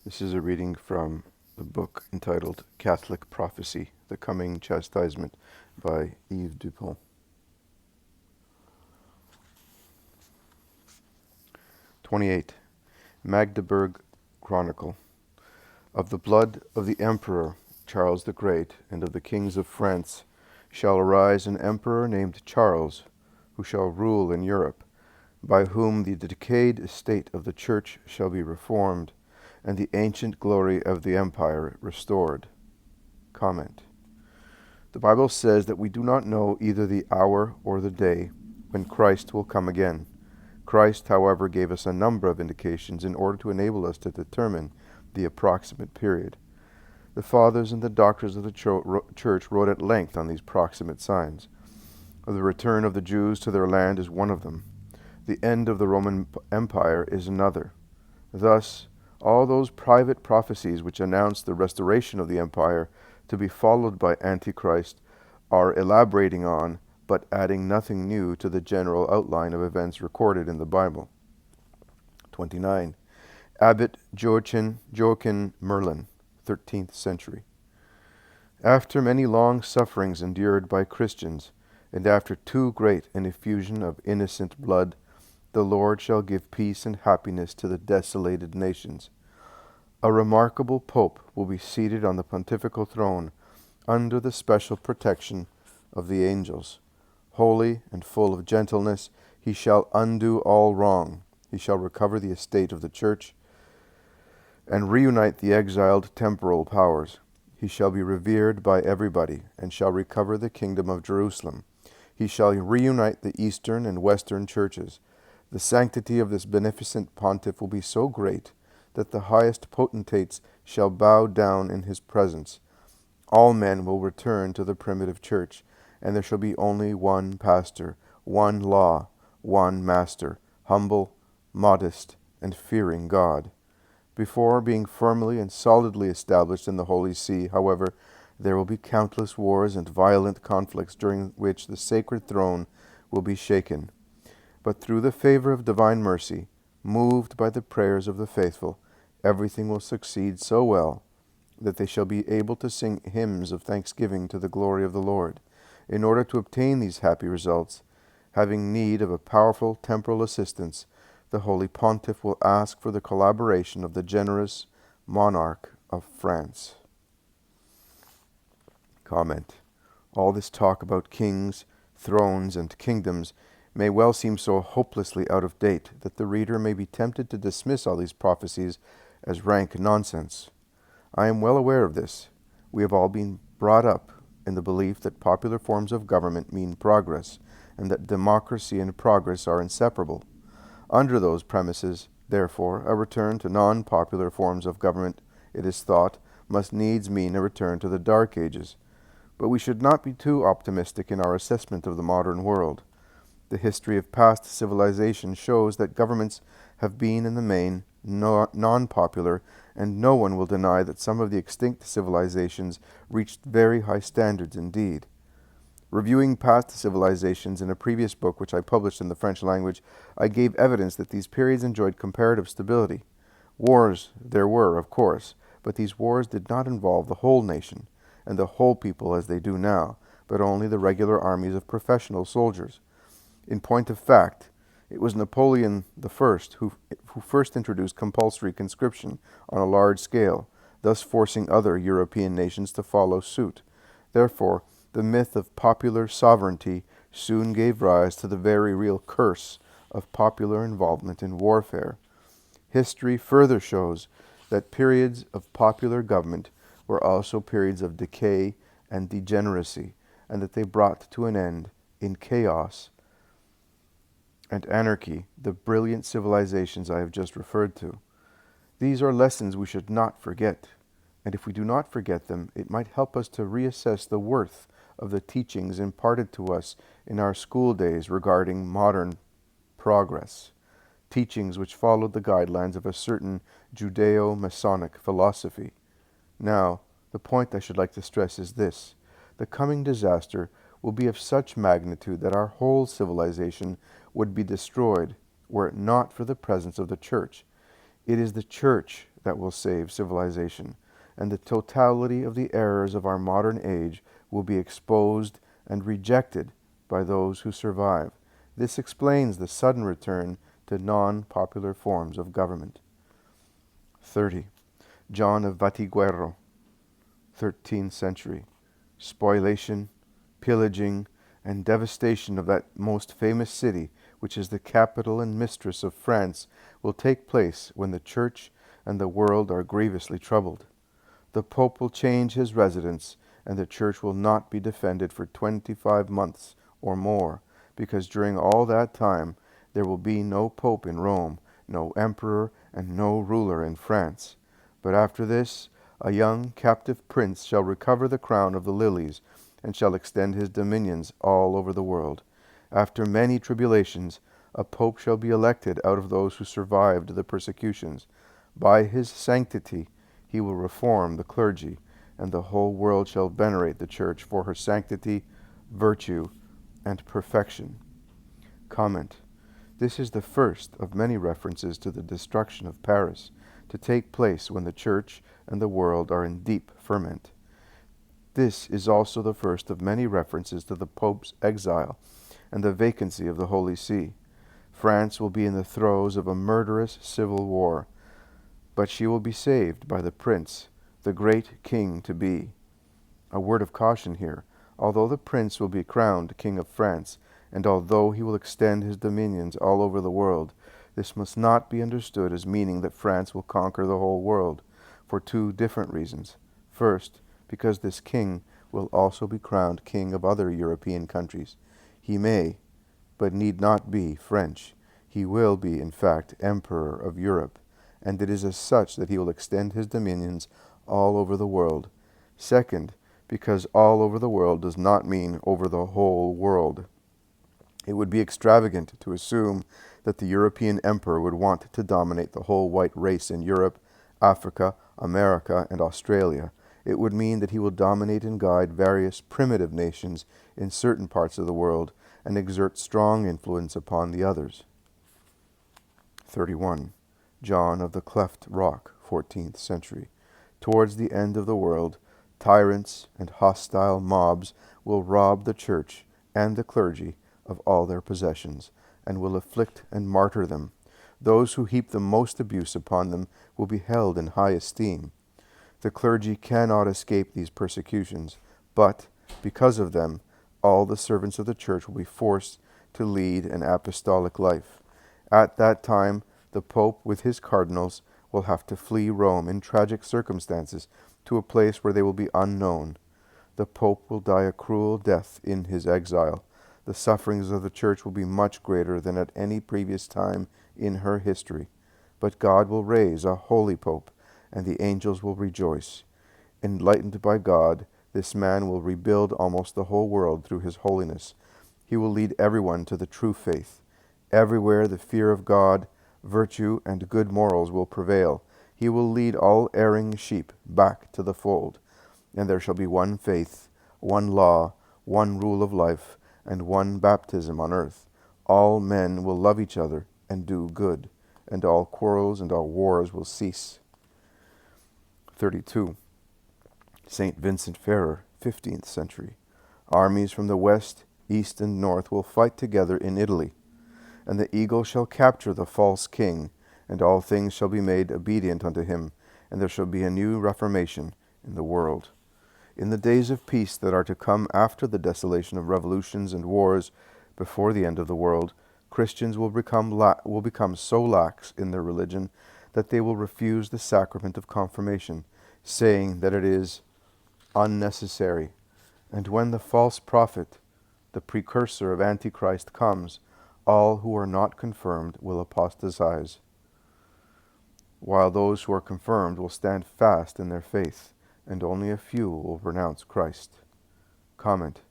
This is a reading from the book entitled Catholic Prophecy, The Coming Chastisement by Yves Dupont. 28. Magdeburg Chronicle. Of the blood of the Emperor Charles the Great and of the kings of France shall arise an emperor named Charles, who shall rule in Europe, by whom the decayed estate of the Church shall be reformed, and the ancient glory of the empire restored. Comment. The Bible says that we do not know either the hour or the day when Christ will come again. Christ, however, gave us a number of indications in order to enable us to determine the approximate period. The Fathers and the doctors of the Church wrote at length on these proximate signs. The return of the Jews to their land is one of them. The end of the Roman Empire is another. Thus, all those private prophecies which announce the restoration of the empire to be followed by Antichrist are elaborating on, but adding nothing new to the general outline of events recorded in the Bible. 29. Abbot Joachim Merlin, 13th century. After many long sufferings endured by Christians, and after too great an effusion of innocent blood, the Lord shall give peace and happiness to the desolated nations. A remarkable pope will be seated on the pontifical throne under the special protection of the angels. Holy and full of gentleness, he shall undo all wrong. He shall recover the estate of the Church and reunite the exiled temporal powers. He shall be revered by everybody, and shall recover the kingdom of Jerusalem. He shall reunite the eastern and western churches. The sanctity of this beneficent pontiff will be so great that the highest potentates shall bow down in his presence. All men will return to the primitive church, and there shall be only one pastor, one law, one master, humble, modest, and fearing God. Before being firmly and solidly established in the Holy See, however, there will be countless wars and violent conflicts during which the sacred throne will be shaken. But through the favor of divine mercy, moved by the prayers of the faithful, everything will succeed so well that they shall be able to sing hymns of thanksgiving to the glory of the Lord. In order to obtain these happy results, having need of a powerful temporal assistance, the Holy Pontiff will ask for the collaboration of the generous monarch of France. Comment. All this talk about kings, thrones, and kingdoms may well seem so hopelessly out of date that the reader may be tempted to dismiss all these prophecies as rank nonsense. I am well aware of this. We have all been brought up in the belief that popular forms of government mean progress, and that democracy and progress are inseparable. Under those premises, therefore, a return to non-popular forms of government, it is thought, must needs mean a return to the Dark Ages. But we should not be too optimistic in our assessment of the modern world. The history of past civilization shows that governments have been in the main non-popular, and no one will deny that some of the extinct civilizations reached very high standards indeed. Reviewing past civilizations in a previous book which I published in the French language, I gave evidence that these periods enjoyed comparative stability. Wars there were, of course, but these wars did not involve the whole nation and the whole people as they do now, but only the regular armies of professional soldiers. In point of fact, it was Napoleon I who first introduced compulsory conscription on a large scale, thus forcing other European nations to follow suit. Therefore, the myth of popular sovereignty soon gave rise to the very real curse of popular involvement in warfare. History further shows that periods of popular government were also periods of decay and degeneracy, and that they brought to an end, in chaos and anarchy, the brilliant civilizations I have just referred to. These are lessons we should not forget, and if we do not forget them, it might help us to reassess the worth of the teachings imparted to us in our school days regarding modern progress, teachings which followed the guidelines of a certain Judeo-Masonic philosophy. Now, the point I should like to stress is this: the coming disaster will be of such magnitude that our whole civilization would be destroyed were it not for the presence of the Church. It is the Church that will save civilization, and the totality of the errors of our modern age will be exposed and rejected by those who survive. This explains the sudden return to non-popular forms of government. 30. John of Vatiguerro, 13th century. Spoliation, pillaging, and devastation of that most famous city, which is the capital and mistress of France, will take place when the Church and the world are grievously troubled. The Pope will change his residence, and the Church will not be defended for 25 months or more, because during all that time there will be no Pope in Rome, no Emperor, and no ruler in France. But after this, a young captive prince shall recover the crown of the lilies, and shall extend his dominions all over the world. After many tribulations, a Pope shall be elected out of those who survived the persecutions. By his sanctity he will reform the clergy, and the whole world shall venerate the Church for her sanctity, virtue, and perfection. Comment. This is the first of many references to the destruction of Paris, to take place when the Church and the world are in deep ferment. This is also the first of many references to the Pope's exile and the vacancy of the Holy See. France will be in the throes of a murderous civil war, but she will be saved by the Prince, the great King to be. A word of caution here. Although the Prince will be crowned King of France, and although he will extend his dominions all over the world, this must not be understood as meaning that France will conquer the whole world, for two different reasons. First, because this king will also be crowned king of other European countries. He may, but need not be, French. He will be, in fact, Emperor of Europe, and it is as such that he will extend his dominions all over the world. Second, because all over the world does not mean over the whole world. It would be extravagant to assume that the European emperor would want to dominate the whole white race in Europe, Africa, America, and Australia. It would mean that he will dominate and guide various primitive nations in certain parts of the world and exert strong influence upon the others. 31. John of the Cleft Rock, 14th century. Towards the end of the world, tyrants and hostile mobs will rob the Church and the clergy of all their possessions, and will afflict and martyr them. Those who heap the most abuse upon them will be held in high esteem. The clergy cannot escape these persecutions, but, because of them, all the servants of the Church will be forced to lead an apostolic life. At that time, the Pope with his cardinals will have to flee Rome in tragic circumstances to a place where they will be unknown. The Pope will die a cruel death in his exile. The sufferings of the Church will be much greater than at any previous time in her history. But God will raise a holy Pope, and the angels will rejoice. Enlightened by God, this man will rebuild almost the whole world through his holiness. He will lead everyone to the true faith. Everywhere the fear of God, virtue, and good morals will prevail. He will lead all erring sheep back to the fold. And there shall be one faith, one law, one rule of life, and one baptism on earth. All men will love each other and do good, and all quarrels and all wars will cease. 32. St. Vincent Ferrer, 15th century. Armies from the west, east, and north will fight together in Italy, and the eagle shall capture the false king, and all things shall be made obedient unto him, and there shall be a new Reformation in the world. In the days of peace that are to come after the desolation of revolutions and wars before the end of the world, Christians will become so lax in their religion that they will refuse the sacrament of confirmation, saying that it is unnecessary. And when the false prophet, the precursor of Antichrist, comes, all who are not confirmed will apostatize, while those who are confirmed will stand fast in their faith, and only a few will renounce Christ. Comment.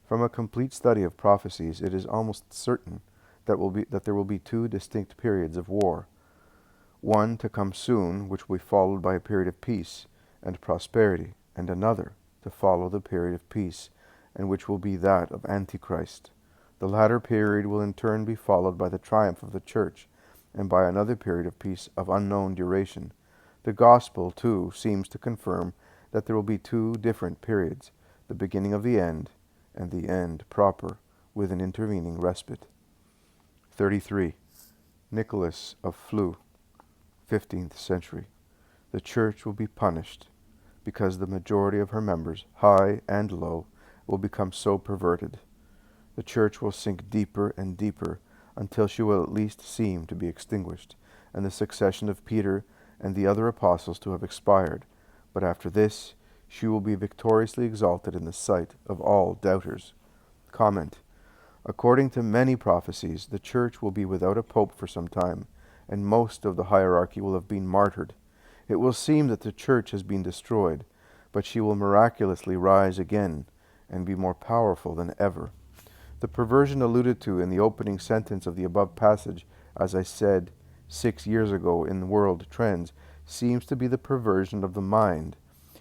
From a complete study of prophecies, it is almost certain that there will be two distinct periods of war. One to come soon, which will be followed by a period of peace and prosperity, and another to follow the period of peace, and which will be that of Antichrist. The latter period will in turn be followed by the triumph of the Church, and by another period of peace of unknown duration. The Gospel, too, seems to confirm that there will be two different periods, the beginning of the end and the end proper, with an intervening respite. 33. Nicholas of Flue, 15th century. The Church will be punished because the majority of her members, high and low, will become so perverted. The Church will sink deeper and deeper until she will at least seem to be extinguished, and the succession of Peter and the other apostles to have expired. But after this, she will be victoriously exalted in the sight of all doubters. Comment. According to many prophecies, the Church will be without a pope for some time, and most of the hierarchy will have been martyred. It will seem that the Church has been destroyed, but she will miraculously rise again and be more powerful than ever. The perversion alluded to in the opening sentence of the above passage, as I said 6 years ago in World Trends, seems to be the perversion of the mind,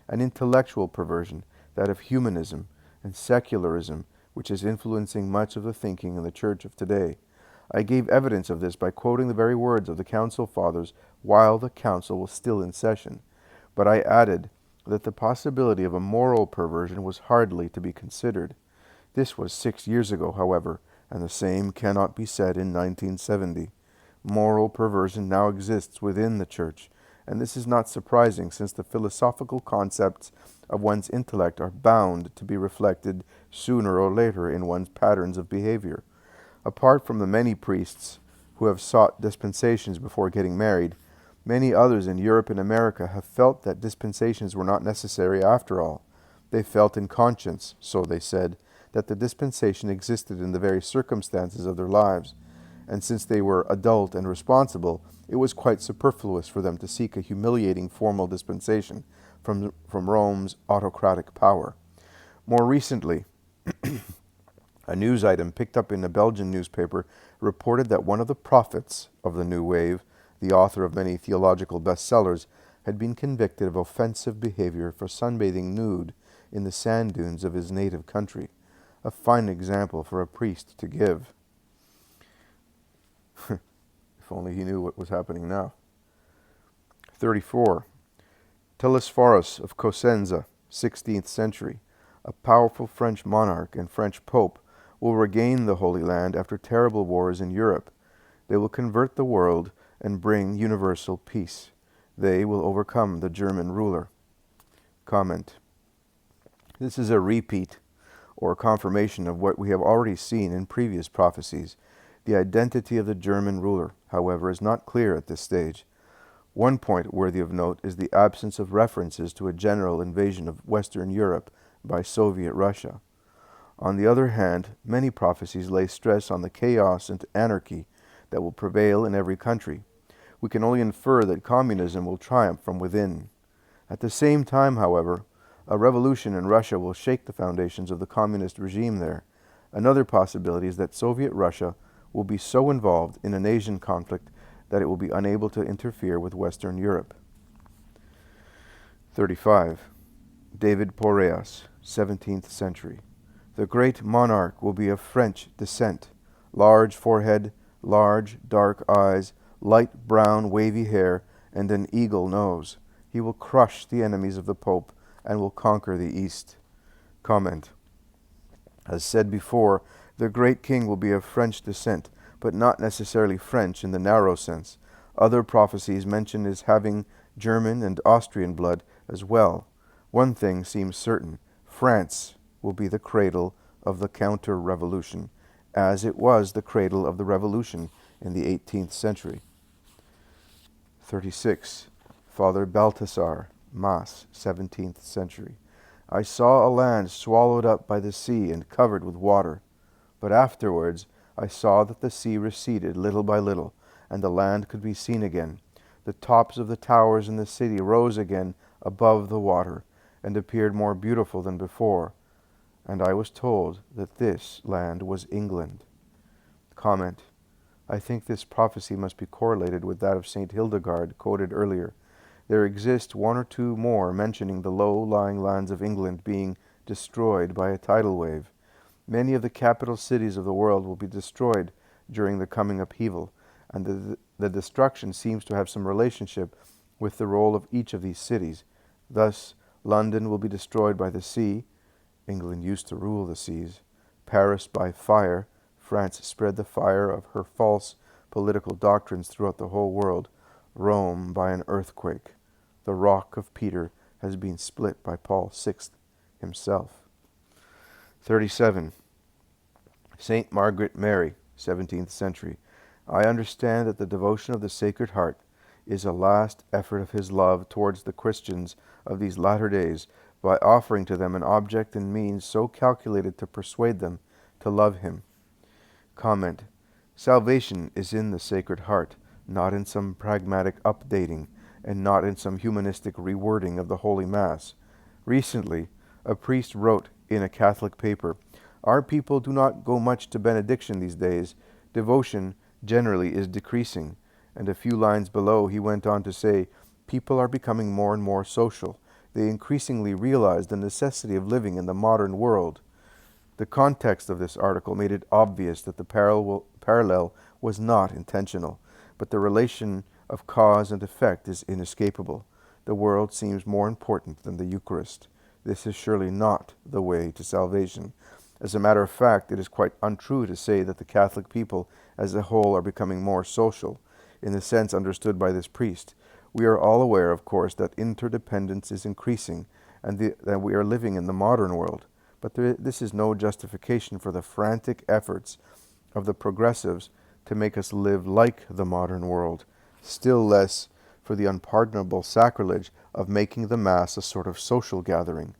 an intellectual perversion, that of humanism and secularism, which is influencing much of the thinking in the Church of today. I gave evidence of this by quoting the very words of the Council Fathers while the Council was still in session, but I added that the possibility of a moral perversion was hardly to be considered. This was 6 years ago, however, and the same cannot be said in 1970. Moral perversion now exists within the Church, and this is not surprising, since the philosophical concepts of one's intellect are bound to be reflected sooner or later in one's patterns of behavior. Apart from the many priests who have sought dispensations before getting married, many others in Europe and America have felt that dispensations were not necessary after all. They felt in conscience, so they said, that the dispensation existed in the very circumstances of their lives, and since they were adult and responsible, it was quite superfluous for them to seek a humiliating formal dispensation from Rome's autocratic power. More recently, a news item picked up in a Belgian newspaper reported that one of the prophets of the New Wave, the author of many theological bestsellers, had been convicted of offensive behavior for sunbathing nude in the sand dunes of his native country. A fine example for a priest to give. If only he knew what was happening now. 34. Telesphorus of Cosenza, 16th century, a powerful French monarch and French pope, will regain the Holy Land after terrible wars in Europe. They will convert the world and bring universal peace. They will overcome the German ruler. Comment. This is a repeat or confirmation of what we have already seen in previous prophecies. The identity of the German ruler, however, is not clear at this stage. One point worthy of note is the absence of references to a general invasion of Western Europe by Soviet Russia. On the other hand, many prophecies lay stress on the chaos and anarchy that will prevail in every country. We can only infer that communism will triumph from within. At the same time, however, a revolution in Russia will shake the foundations of the communist regime there. Another possibility is that Soviet Russia will be so involved in an Asian conflict that it will be unable to interfere with Western Europe. 35. David Porreas, 17th century. The Great Monarch will be of French descent, large forehead, large dark eyes, light brown wavy hair, and an eagle nose. He will crush the enemies of the Pope and will conquer the East. Comment. As said before, the great king will be of French descent, but not necessarily French in the narrow sense. Other prophecies mention his having German and Austrian blood as well. One thing seems certain: France will be the cradle of the counter-revolution, as it was the cradle of the revolution in the 18th century. 36. Father Balthasar, Mass, 17th century. I saw a land swallowed up by the sea and covered with water. But afterwards I saw that the sea receded little by little, and the land could be seen again. The tops of the towers in the city rose again above the water, and appeared more beautiful than before. And I was told that this land was England. Comment. I think this prophecy must be correlated with that of St. Hildegard, quoted earlier. There exist one or two more mentioning the low-lying lands of England being destroyed by a tidal wave. Many of the capital cities of the world will be destroyed during the coming upheaval, and the destruction seems to have some relationship with the role of each of these cities. Thus, London will be destroyed by the sea. England used to rule the seas. Paris by fire. France spread the fire of her false political doctrines throughout the whole world. Rome by an earthquake. The rock of Peter has been split by Paul VI himself. 37. Saint Margaret Mary, 17th century. I understand that the devotion of the Sacred Heart is a last effort of his love towards the Christians of these latter days by offering to them an object and means so calculated to persuade them to love him. Comment. Salvation is in the Sacred Heart, not in some pragmatic updating and not in some humanistic rewording of the Holy Mass. Recently, a priest wrote in a Catholic paper, "Our people do not go much to benediction these days. Devotion generally is decreasing." And a few lines below he went on to say, "People are becoming more and more social. They increasingly realize the necessity of living in the modern world." The context of this article made it obvious that the parallel was not intentional, but the relation of cause and effect is inescapable. The world seems more important than the Eucharist. This is surely not the way to salvation. As a matter of fact, it is quite untrue to say that the Catholic people as a whole are becoming more social, in the sense understood by this priest. We are all aware, of course, that interdependence is increasing, and that we are living in the modern world. But this is no justification for the frantic efforts of the progressives to make us live like the modern world, still less for the unpardonable sacrilege of making the Mass a sort of social gathering.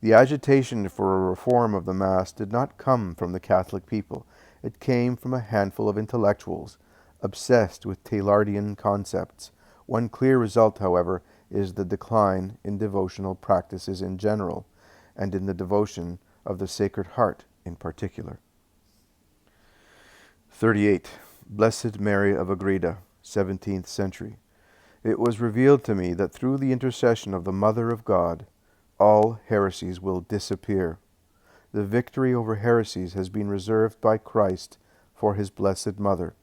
The agitation for a reform of the Mass did not come from the Catholic people. It came from a handful of intellectuals, obsessed with Taylorian concepts. One clear result, however, is the decline in devotional practices in general, and in the devotion of the Sacred Heart in particular. 38. Blessed Mary of Agreda, 17th century. It was revealed to me that through the intercession of the Mother of God, all heresies will disappear. The victory over heresies has been reserved by Christ for his Blessed Mother.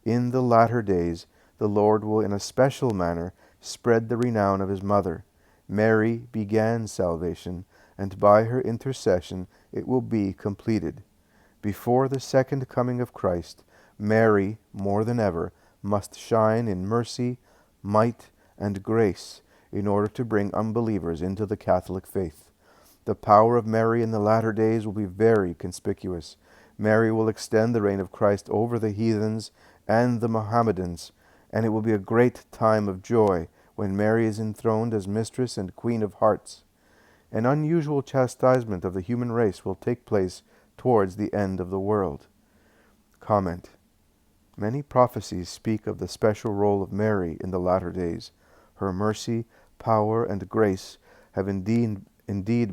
In the latter days, the Lord will in a special manner spread the renown of his Mother. Mary began salvation, and by her intercession it will be completed. Before the second coming of Christ, Mary, more than ever, must shine in mercy, might, and grace in order to bring unbelievers into the Catholic faith. The power of Mary in the latter days will be very conspicuous. Mary will extend the reign of Christ over the heathens and the Mohammedans, and it will be a great time of joy when Mary is enthroned as Mistress and Queen of Hearts. An unusual chastisement of the human race will take place towards the end of the world. Comment. Many prophecies speak of the special role of Mary in the latter days. Her mercy, power, and grace have indeed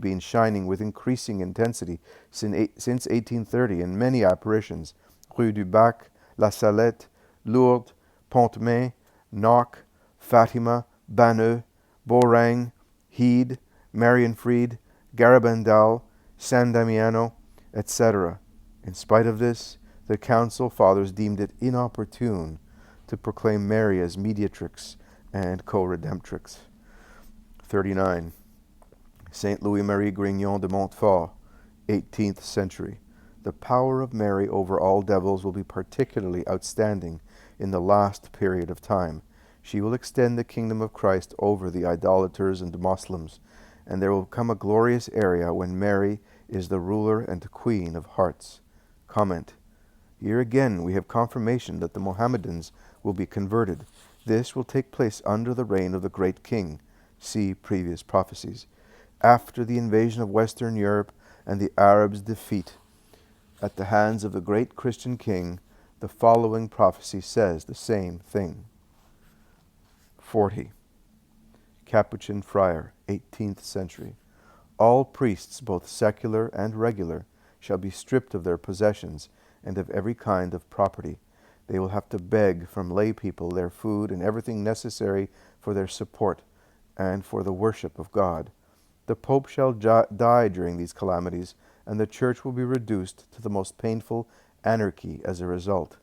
been shining with increasing intensity since 1830 in many apparitions: Rue du Bac, La Salette, Lourdes, Pont-Main, Knock, Fatima, Banneux, Beaurang, Heed, Marienfried, Garabandal, San Damiano, etc. In spite of this, the Council Fathers deemed it inopportune to proclaim Mary as mediatrix and co-redemptrix. 39. Saint Louis-Marie Grignon de Montfort, 18th century. The power of Mary over all devils will be particularly outstanding in the last period of time. She will extend the kingdom of Christ over the idolaters and Muslims, and there will come a glorious era when Mary is the ruler and queen of hearts. Comment. Here again we have confirmation that the Mohammedans will be converted. This will take place under the reign of the great king. See previous prophecies. After the invasion of Western Europe and the Arabs' defeat at the hands of the great Christian king, the following prophecy says the same thing. 40. Capuchin Friar, 18th century. All priests, both secular and regular, shall be stripped of their possessions and of every kind of property. They will have to beg from lay people their food and everything necessary for their support and for the worship of God. The Pope shall die during these calamities, and the Church will be reduced to the most painful anarchy as a result.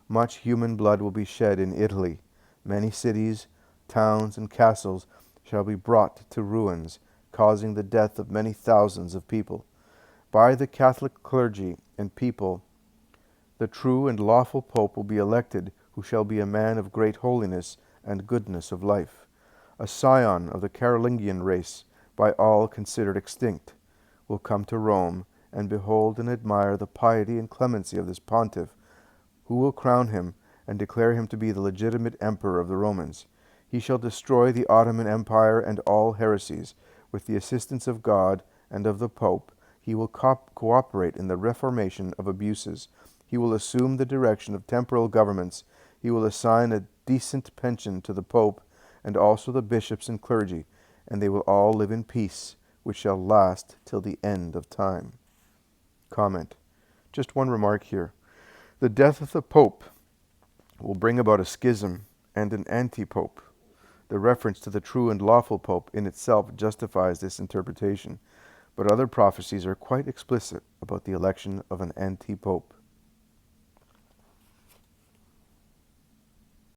Much human blood will be shed in Italy. Many cities, towns and castles shall be brought to ruins, causing the death of many thousands of people. By the Catholic clergy and people, the true and lawful Pope will be elected, who shall be a man of great holiness and goodness of life, a scion of the Carolingian race, by all considered extinct, will come to Rome, and behold and admire the piety and clemency of this pontiff, who will crown him and declare him to be the legitimate emperor of the Romans. He shall destroy the Ottoman Empire and all heresies. With the assistance of God and of the Pope, he will cooperate in the reformation of abuses. He will assume the direction of temporal governments. He will assign a decent pension to the Pope and also the bishops and clergy, and they will all live in peace, which shall last till the end of time. Comment. Just one remark here. The death of the Pope will bring about a schism and an antipope. The reference to the true and lawful Pope in itself justifies this interpretation, but other prophecies are quite explicit about the election of an antipope.